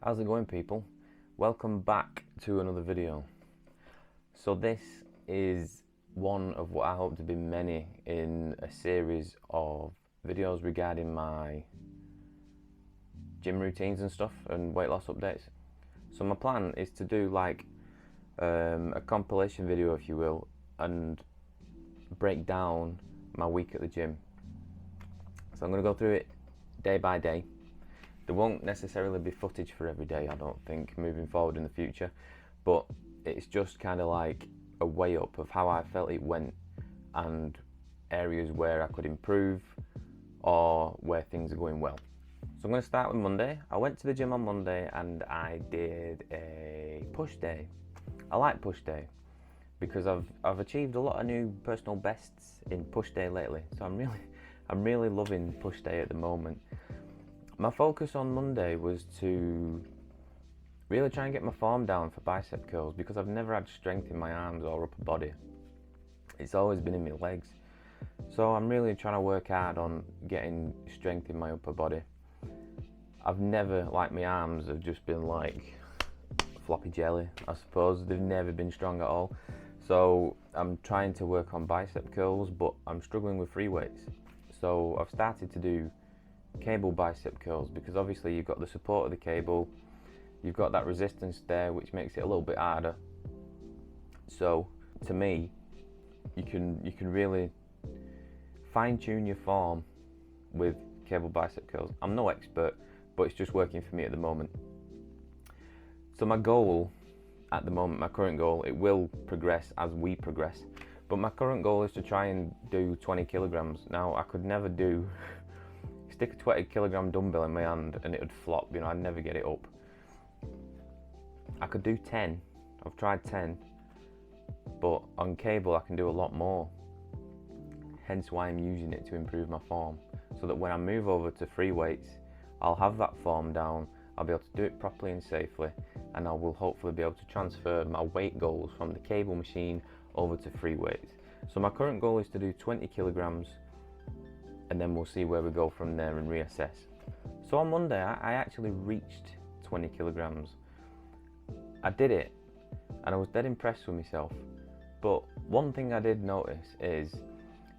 How's it going, people? Welcome back to another video. So this is one of what I hope to be many in a series of videos regarding my gym routines and stuff and weight loss updates. So my plan is to do like a compilation video, if you will, and break down my week at the gym. So I'm going to go through it day by day. There won't necessarily be footage for every day, I don't think, moving forward in the future, but it's just kind of like a weigh up of how I felt it went and areas where I could improve or where things are going well. So I'm going to start with Monday. I went to the gym on Monday and I did a push day. I like push day because I've achieved a lot of new personal bests in push day lately, so I'm really loving push day at the moment. My focus on Monday was to really try and get my form down for bicep curls because I've never had strength in my arms or upper body. It's always been in my legs. So I'm really trying to work hard on getting strength in my upper body. I've never, like, my arms have just been like floppy jelly, I suppose. They've never been strong at all. So I'm trying to work on bicep curls, but I'm struggling with free weights. So I've started to do cable bicep curls because obviously you've got the support of the cable, you've got that resistance there, which makes it a little bit harder. So to me, you can really fine-tune your form with cable bicep curls. I'm no expert, but it's just working for me at the moment. So my goal at the moment, my current goal, it will progress as we progress, but my current goal is to try and do 20 kilograms. Now I could never stick a 20 kilogram dumbbell in my hand and it would flop, I'd never get it up. I could do 10, I've tried 10, but on cable I can do a lot more. Hence why I'm using it to improve my form, so that when I move over to free weights, I'll have that form down, I'll be able to do it properly and safely, and I will hopefully be able to transfer my weight goals from the cable machine over to free weights. So my current goal is to do 20 kilograms, and then we'll see where we go from there and reassess. So on Monday, I actually reached 20 kilograms. I did it, and I was dead impressed with myself. But one thing I did notice is,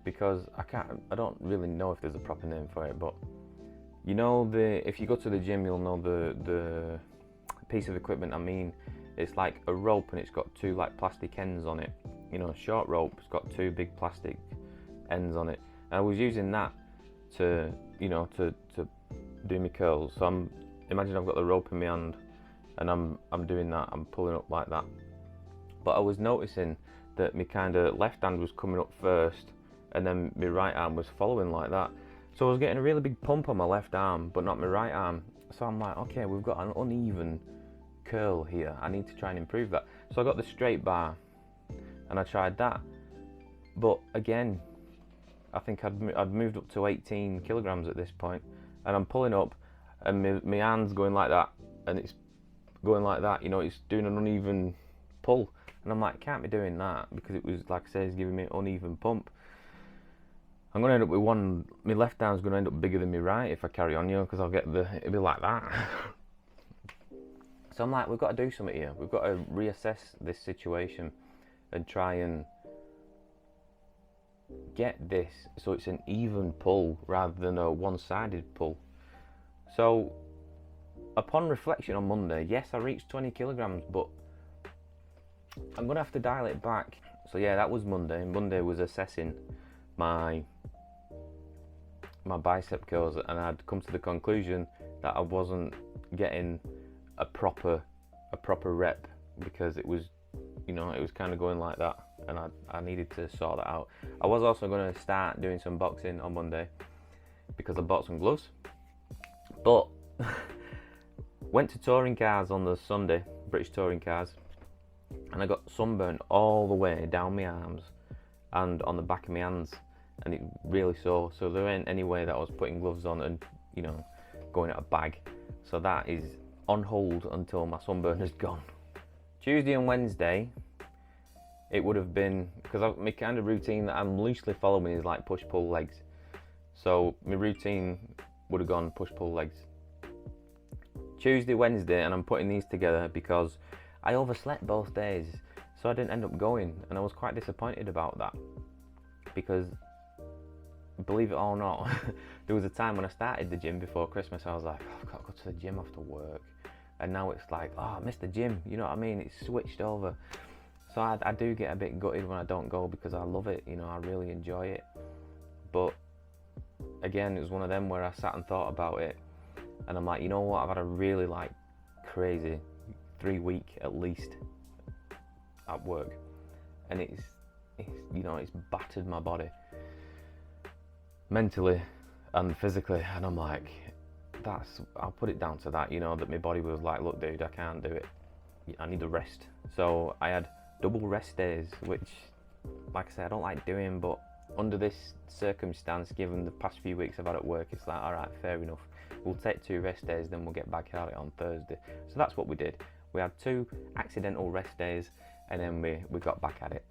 because I don't really know if there's a proper name for it, but if you go to the gym, you'll know the piece of equipment I mean. It's like a rope and it's got two like plastic ends on it. A short rope, it's got two big plastic ends on it. I was using that to do my curls. So imagine I've got the rope in my hand and I'm doing that, I'm pulling up like that. But I was noticing that my kind of left hand was coming up first and then my right arm was following like that. So I was getting a really big pump on my left arm, but not my right arm. So I'm like, okay, we've got an uneven curl here. I need to try and improve that. So I got the straight bar and I tried that. But again, I think I'd moved up to 18 kilograms at this point, and I'm pulling up and my hand's going like that and it's going like that, it's doing an uneven pull, and I'm like, can't be doing that, because it was, like I say, it's giving me an uneven pump. I'm going to end up with my left arm's going to end up bigger than my right if I carry on, because it'll be like that. So I'm like, we've got to do something here. We've got to reassess this situation and try and get this so it's an even pull rather than a one-sided pull. So upon reflection on Monday, yes, I reached 20 kilograms, but I'm gonna have to dial it back. So yeah, that was Monday. Monday was assessing my bicep curls, and I'd come to the conclusion that I wasn't getting a proper rep, because it was kind of going like that, and I needed to sort that out. I was also going to start doing some boxing on Monday because I bought some gloves, but went to touring cars on the Sunday, British touring cars, and I got sunburned all the way down my arms and on the back of my hands, and it really sore. So there ain't any way that I was putting gloves on and going at a bag. So that is on hold until my sunburn is gone. Tuesday and Wednesday, it would have been, because my kind of routine that I'm loosely following is like push-pull legs. So my routine would have gone push-pull legs. Tuesday, Wednesday, and I'm putting these together because I overslept both days, so I didn't end up going, and I was quite disappointed about that, because believe it or not, there was a time when I started the gym before Christmas, I was like, oh, I've got to go to the gym after work, and now it's like, oh, I missed the gym, you know what I mean? It's switched over. So I do get a bit gutted when I don't go, because I love it, you know, I really enjoy it. But again, it was one of them where I sat and thought about it, and I'm like, you know what, I've had a really like crazy 3 week at least at work, and it's you know, it's battered my body mentally and physically, and I'm like, I'll put it down to that, you know, that my body was like, look dude, I can't do it, I need a rest. So I had double rest days, which, like I said, I don't like doing, but under this circumstance, given the past few weeks I've had at work, it's like, alright, fair enough, we'll take 2 rest days, then we'll get back at it on Thursday. So that's what we did. We had 2 accidental rest days, and then we got back at it.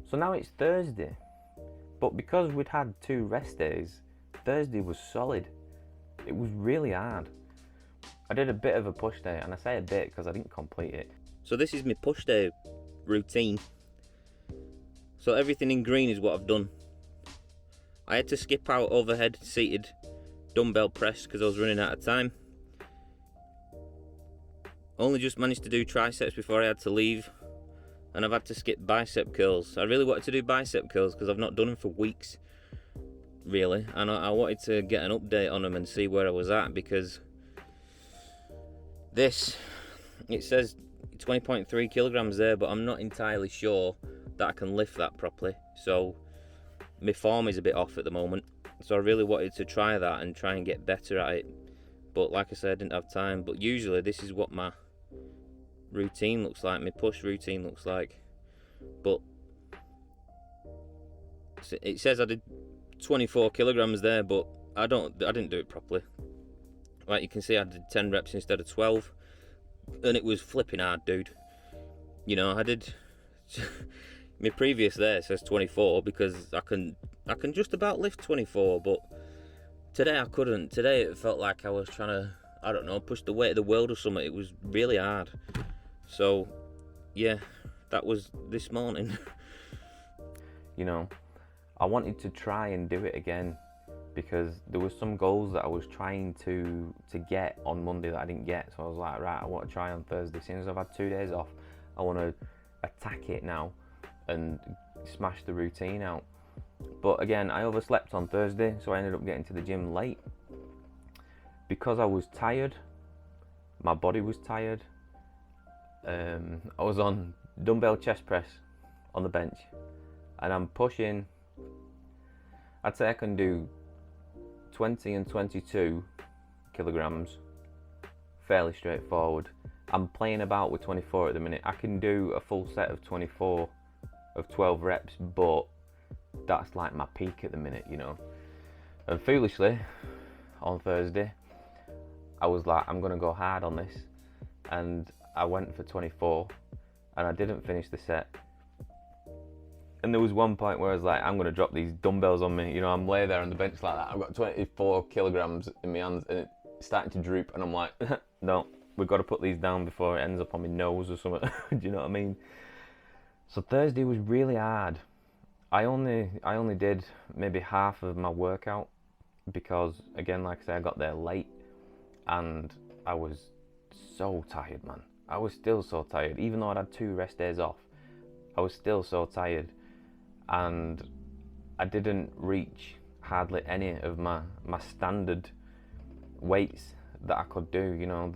So now it's Thursday, but because we'd had 2 rest days, Thursday was solid. It was really hard. I did a bit of a push day, and I say a bit because I didn't complete it. So this is my push day routine. So everything in green is what I've done. I had to skip out overhead seated dumbbell press because I was running out of time. Only just managed to do triceps before I had to leave, and I've had to skip bicep curls. I really wanted to do bicep curls because I've not done them for weeks, really, and I wanted to get an update on them and see where I was at, because this, it says 20.3 kilograms there, but I'm not entirely sure that I can lift that properly, so my form is a bit off at the moment. So I really wanted to try that and try and get better at it, but like I said, I didn't have time. But usually this is what my routine looks like, my push routine looks like. But it says I did 24 kilograms there, but I didn't do it properly. Like you can see, I did 10 reps instead of 12, and it was flipping hard, dude. You know, I did my previous there says 24 because I can just about lift 24, but today I couldn't. Today it felt like I was trying to, I don't know, push the weight of the world or something. It was really hard. So yeah, that was this morning. You know, I wanted to try and do it again because there was some goals that I was trying to get on Monday that I didn't get. So I was like, right, I want to try on Thursday. Since I've had 2 days off, I want to attack it now and smash the routine out. But again, I overslept on Thursday, so I ended up getting to the gym late. Because I was tired, my body was tired, I was on dumbbell chest press on the bench, and I'm pushing, I'd say I can do 20 and 22 kilograms, fairly straightforward. I'm playing about with 24 at the minute. I can do a full set of 24 of 12 reps, but that's like my peak at the minute, you know. And foolishly, on Thursday, I was like, I'm gonna go hard on this, and I went for 24, and I didn't finish the set. And there was one point where I was like, I'm gonna drop these dumbbells on me, you know. I'm laying there on the bench like that, I've got 24 kilograms in my hands, and it's starting to droop, and I'm like, no, we've got to put these down before it ends up on my nose or something. Do you know what I mean? So Thursday was really hard. I only did maybe half of my workout because, again, like I said, I got there late and I was so tired, man. I was still so tired. Even though I'd had 2 rest days off, I was still so tired, and I didn't reach hardly any of my standard weights that I could do, you know,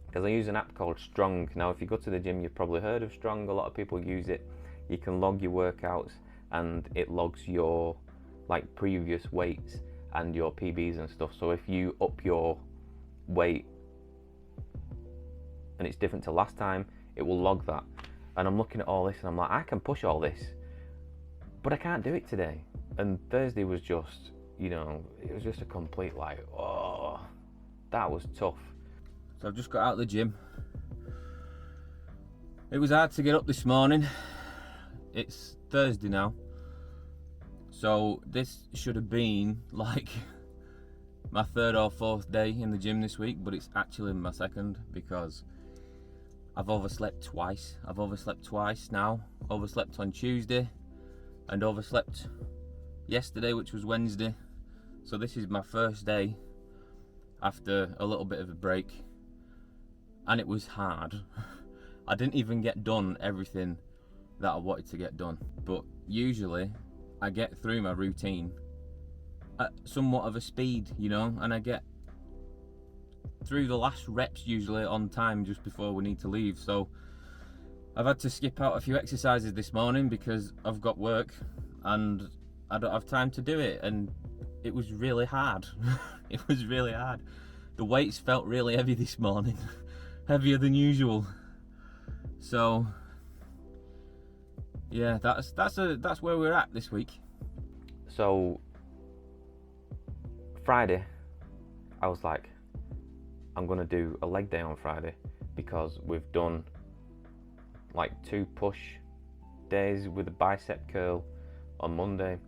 because I use an app called Strong. Now, if you go to the gym, you've probably heard of Strong. A lot of people use it. You can log your workouts, and it logs your like previous weights and your PBs and stuff. So if you up your weight and it's different to last time, it will log that. And I'm looking at all this and I'm like, I can push all this, but I can't do it today. And Thursday was just, you know, it was just a complete like, oh, that was tough. So I've just got out of the gym. It was hard to get up this morning. It's Thursday now, so this should have been like my third or fourth day in the gym this week, but it's actually my second because I've overslept twice. I've overslept twice now. Overslept on Tuesday and overslept yesterday, which was Wednesday. So this is my first day after a little bit of a break, and it was hard. I didn't even get done everything that I wanted to get done, but usually I get through my routine at somewhat of a speed, you know, and I get through the last reps usually on time just before we need to leave. So I've had to skip out a few exercises this morning because I've got work and I don't have time to do it, and it was really hard. It was really hard. The weights felt really heavy this morning, heavier than usual. So yeah, that's where we're at this week. So Friday, I was like, I'm gonna do a leg day on Friday because we've done like 2 push days with a bicep curl on Monday,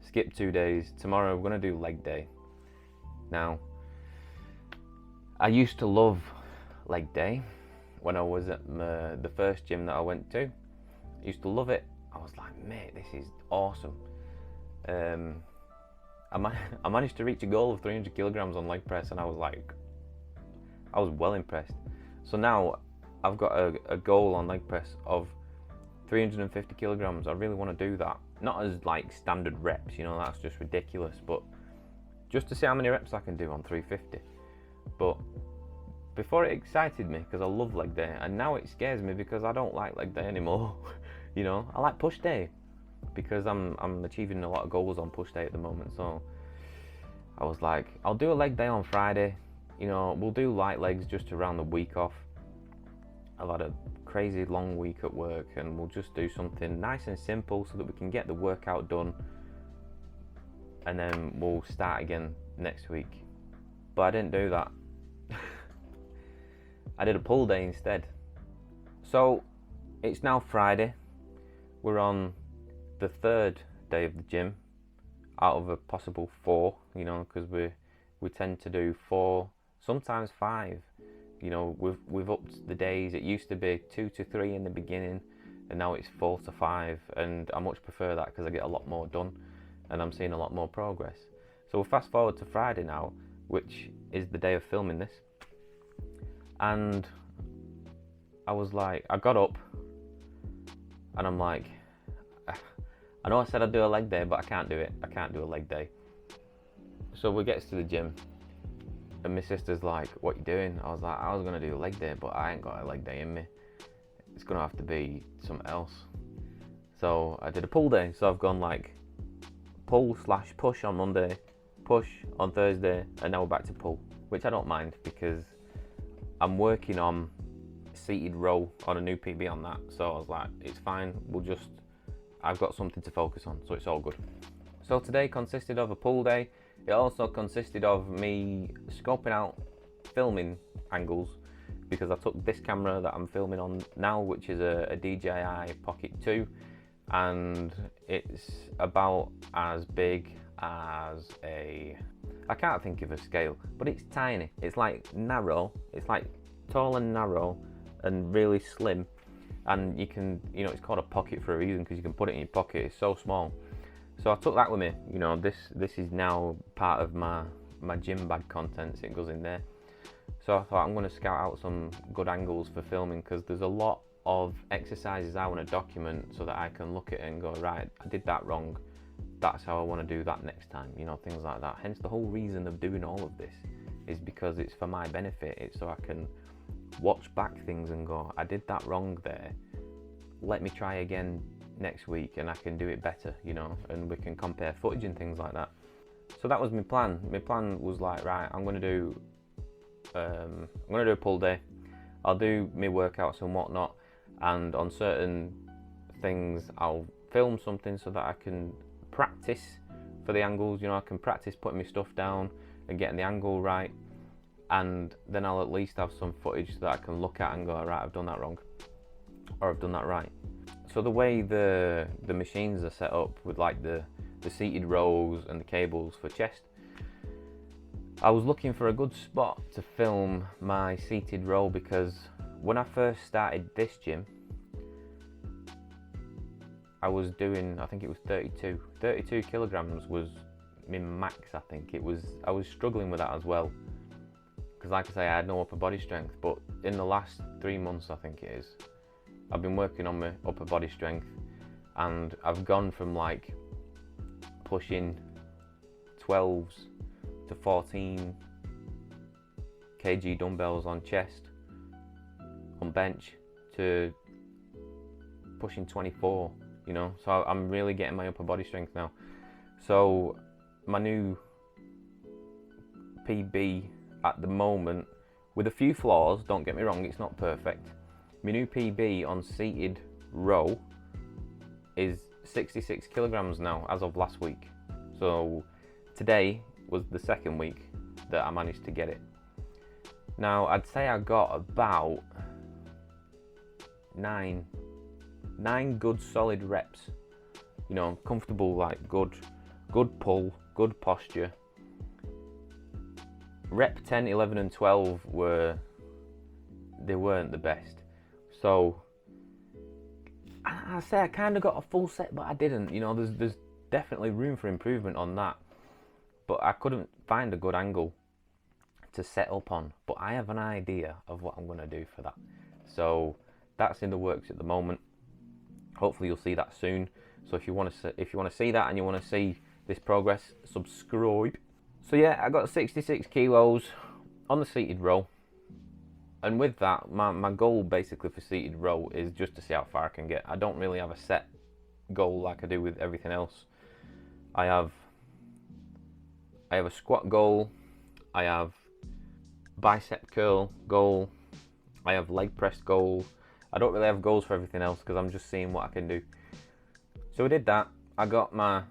skip 2 days. Tomorrow we're gonna do leg day. Now, I used to love leg day when I was at the first gym that I went to. I used to love it. I was like, mate, this is awesome. I managed to reach a goal of 300 kilograms on leg press, and I was well impressed. So now I've got a goal on leg press of 350 kilograms. I really want to do that. Not as like standard reps, you know, that's just ridiculous, but just to see how many reps I can do on 350. But before it excited me because I love leg day, and now it scares me because I don't like leg day anymore. You know, I like push day because I'm achieving a lot of goals on push day at the moment. So I was like, I'll do a leg day on Friday. You know, we'll do light legs just to round the week off. I've had a crazy long week at work, and we'll just do something nice and simple so that we can get the workout done, and then we'll start again next week. But I didn't do that. I did a pull day instead. So it's now Friday. We're on the 3rd day of the gym out of a possible 4, you know, because we tend to do 4, sometimes 5. You know, we've upped the days. It used to be 2 to 3 in the beginning, and now it's 4 to 5, and I much prefer that because I get a lot more done and I'm seeing a lot more progress. So we'll fast forward to Friday now, which is the day of filming this, and I was like, I got up and I'm like, I know I said I'd do a leg day, but I can't do it. I can't do a leg day. So we get to the gym, and my sister's like, what you doing? I was like, I was gonna do a leg day, but I ain't got a leg day in me. It's gonna have to be something else. So I did a pull day. So I've gone like pull/push on Monday, push on Thursday, and now we're back to pull, which I don't mind because I'm working on seated row on a new PB on that. So I was like, it's fine. I've got something to focus on, so it's all good. So today consisted of a pull day. It also consisted of me scoping out filming angles, because I took this camera that I'm filming on now, which is a DJI Pocket 2, and it's about as big as I can't think of a scale, but it's tiny. It's like narrow, it's like tall and narrow and really slim, and you can, you know, it's called a pocket for a reason because you can put it in your pocket. It's so small. So I took that with me. You know, this is now part of my gym bag contents. It goes in there. So I thought I'm going to scout out some good angles for filming, because there's a lot of exercises I want to document so that I can look at it and go, right, I did that wrong. That's how I want to do that next time. You know, things like that. Hence the whole reason of doing all of this is because it's for my benefit. It's so I can watch back things and go, I did that wrong there. Let me try again next week and I can do it better, you know, and we can compare footage and things like that. So that was my plan. My plan was like, right, I'm gonna do a pull day. I'll do my workouts and whatnot, and on certain things I'll film something so that I can practice for the angles. You know, I can practice putting my stuff down and getting the angle right, and then I'll at least have some footage that I can look at and go, right, I've done that wrong, or I've done that right. So the way the machines are set up with like the seated rows and the cables for chest, I was looking for a good spot to film my seated row because when I first started this gym, I was doing, I think it was 32 kilograms was my max. I think it was, I was struggling with that as well because like I say, I had no upper body strength, but in the last 3 months, I think it is, I've been working on my upper body strength, and I've gone from like pushing 12s to 14 kg dumbbells on chest, on bench, to pushing 24, you know, so I'm really getting my upper body strength now. So my new PB at the moment, with a few flaws, don't get me wrong, it's not perfect. My new PB on seated row is 66 kilograms now as of last week. So today was the second week that I managed to get it. Now I'd say I got about nine good solid reps, you know, comfortable, like good pull, good posture. Rep 10, 11 and 12 weren't the best. So I say I kind of got a full set, but I didn't, you know, there's definitely room for improvement on that. But I couldn't find a good angle to set up on, but I have an idea of what I'm going to do for that. So that's in the works at the moment. Hopefully you'll see that soon. So if you want to see that and you want to see this progress, subscribe. So yeah, I got 66 kilos on the seated row, and with that, my goal basically for seated row is just to see how far I can get. I don't really have a set goal like I do with everything else. I have a squat goal, I have bicep curl goal, I have leg press goal. I don't really have goals for everything else because I'm just seeing what I can do. So I did that, I got my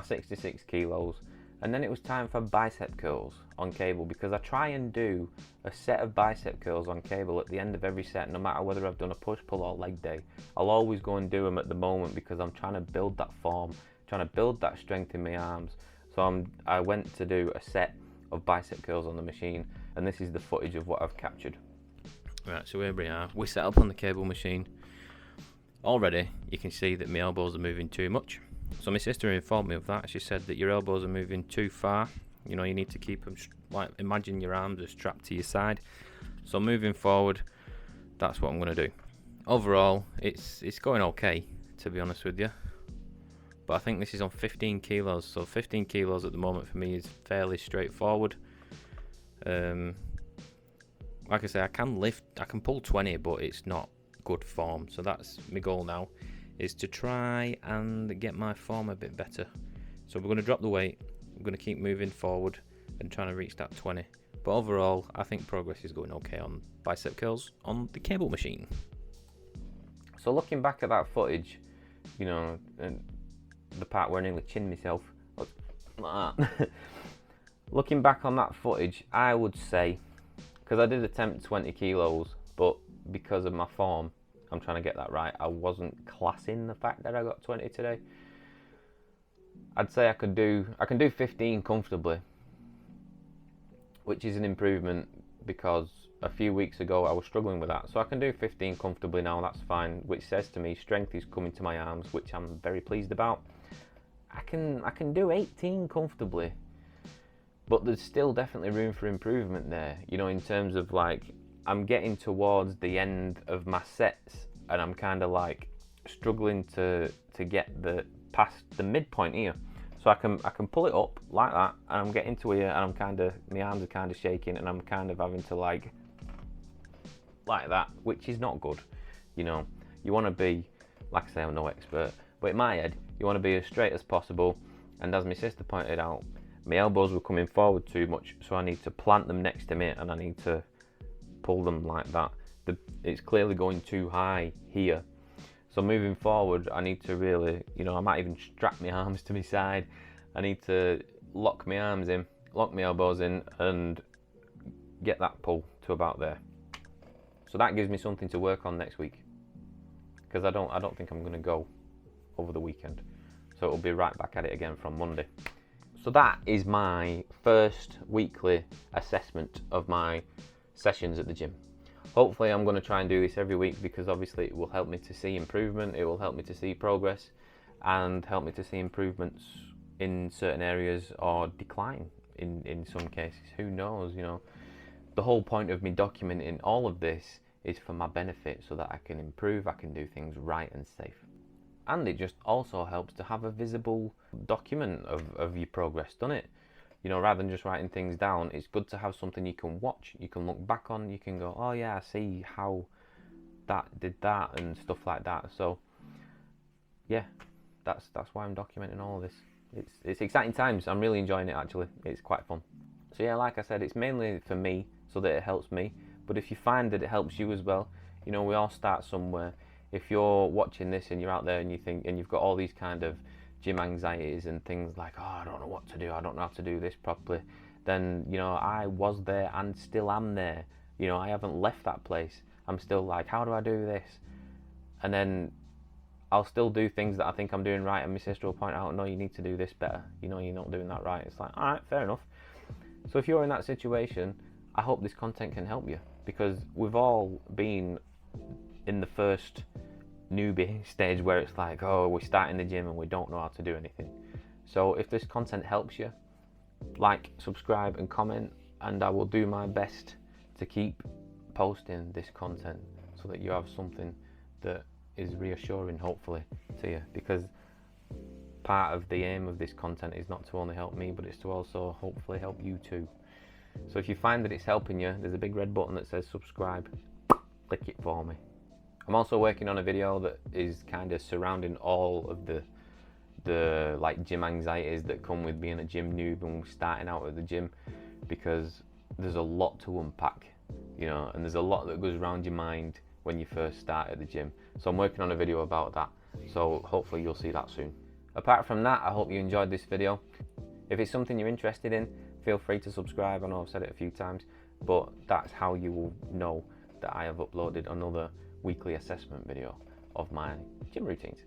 66 kilos, and then it was time for bicep curls on cable, because I try and do a set of bicep curls on cable at the end of every set, no matter whether I've done a push, pull or leg day. I'll always go and do them at the moment because I'm trying to build that form, trying to build that strength in my arms. So I went to do a set of bicep curls on the machine, and this is the footage of what I've captured. Right, so here we are. We set up on the cable machine. Already, you can see that my elbows are moving too much. So my sister informed me of that. She said that your elbows are moving too far. You know, you need to keep them, like, imagine your arms are strapped to your side. So moving forward, that's what I'm going to do. Overall, it's going okay, to be honest with you. But I think this is on 15 kilos. So 15 kilos at the moment for me is fairly straightforward. Like I say, I can pull 20, but it's not good form. So that's my goal now, is to try and get my form a bit better. So we're going to drop the weight, we're going to keep moving forward and trying to reach that 20. But overall, I think progress is going okay on bicep curls on the cable machine. So looking back at that footage, you know, and the part where I nearly chinned myself, like that. Looking back on that footage, I would say, because I did attempt 20 kilos, but because of my form, I'm trying to get that right, I wasn't classing the fact that I got 20 today. I'd say I can do 15 comfortably, which is an improvement because a few weeks ago I was struggling with that. So I can do 15 comfortably now, that's fine, which says to me strength is coming to my arms, which I'm very pleased about. I can do 18 comfortably, but there's still definitely room for improvement there, you know, in terms of, like, I'm getting towards the end of my sets and I'm kind of like struggling to get past the midpoint here. So I can pull it up like that, and I'm getting to here and my arms are kind of shaking and I'm kind of having to like that, which is not good. You know, you want to be, like I say, I'm no expert, but in my head, you want to be as straight as possible. And as my sister pointed out, my elbows were coming forward too much, so I need to plant them next to me and I need to pull them like that. It's clearly going too high here. So moving forward, I need to really, you know, I might even strap my arms to my side. I need to lock my arms in, lock my elbows in, and get that pull to about there. So that gives me something to work on next week, because I don't think I'm going to go over the weekend. So it'll be right back at it again from Monday. So that is my first weekly assessment of my sessions at the gym. Hopefully I'm going to try and do this every week, because obviously it will help me to see improvement, it will help me to see progress, and help me to see improvements in certain areas, or decline in some cases. Who knows, you know. The whole point of me documenting all of this is for my benefit, so that I can improve, I can do things right and safe. And it just also helps to have a visible document of your progress, doesn't it? You know, rather than just writing things down, it's good to have something you can watch, you can look back on, you can go, oh yeah, I see how that did that and stuff like that. So yeah, that's why I'm documenting all of this. It's exciting times. I'm really enjoying it, actually. It's quite fun. So yeah, like I said, it's mainly for me, so that it helps me. But if you find that it helps you as well, you know, we all start somewhere. If you're watching this and you're out there and you think, and you've got all these kind of gym anxieties and things like, oh, I don't know what to do, I don't know how to do this properly, then, you know, I was there and still am there. You know, I haven't left that place. I'm still like, how do I do this? And then I'll still do things that I think I'm doing right, and my sister will point out, no, you need to do this better. You know, you're not doing that right. It's like, all right, fair enough. So if you're in that situation, I hope this content can help you, because we've all been in the first newbie stage where it's like, oh, we're starting the gym and we don't know how to do anything. So if this content helps you, like, subscribe and comment, and I will do my best to keep posting this content so that you have something that is reassuring, hopefully, to you, because part of the aim of this content is not to only help me, but it's to also hopefully help you too. So if you find that it's helping you, there's a big red button that says subscribe. Click it for me. I'm also working on a video that is kind of surrounding all of the like gym anxieties that come with being a gym noob and starting out at the gym, because there's a lot to unpack, you know, and there's a lot that goes around your mind when you first start at the gym. So I'm working on a video about that, so hopefully you'll see that soon. Apart from that, I hope you enjoyed this video. If it's something you're interested in, feel free to subscribe. I know I've said it a few times, but that's how you will know that I have uploaded another weekly assessment video of my gym routines.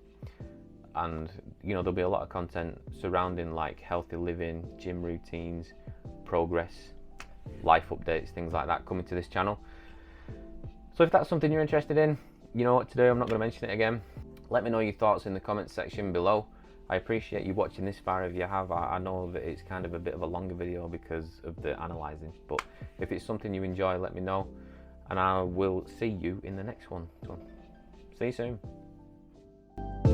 And you know, there'll be a lot of content surrounding like healthy living, gym routines, progress, life updates, things like that coming to this channel. So if that's something you're interested in, you know what to do. I'm not going to mention it again. Let me know your thoughts in the comments section below. I appreciate you watching this far if you have. I know that it's kind of a bit of a longer video because of the analysing, but if it's something you enjoy, let me know, and I will see you in the next one. So, see you soon.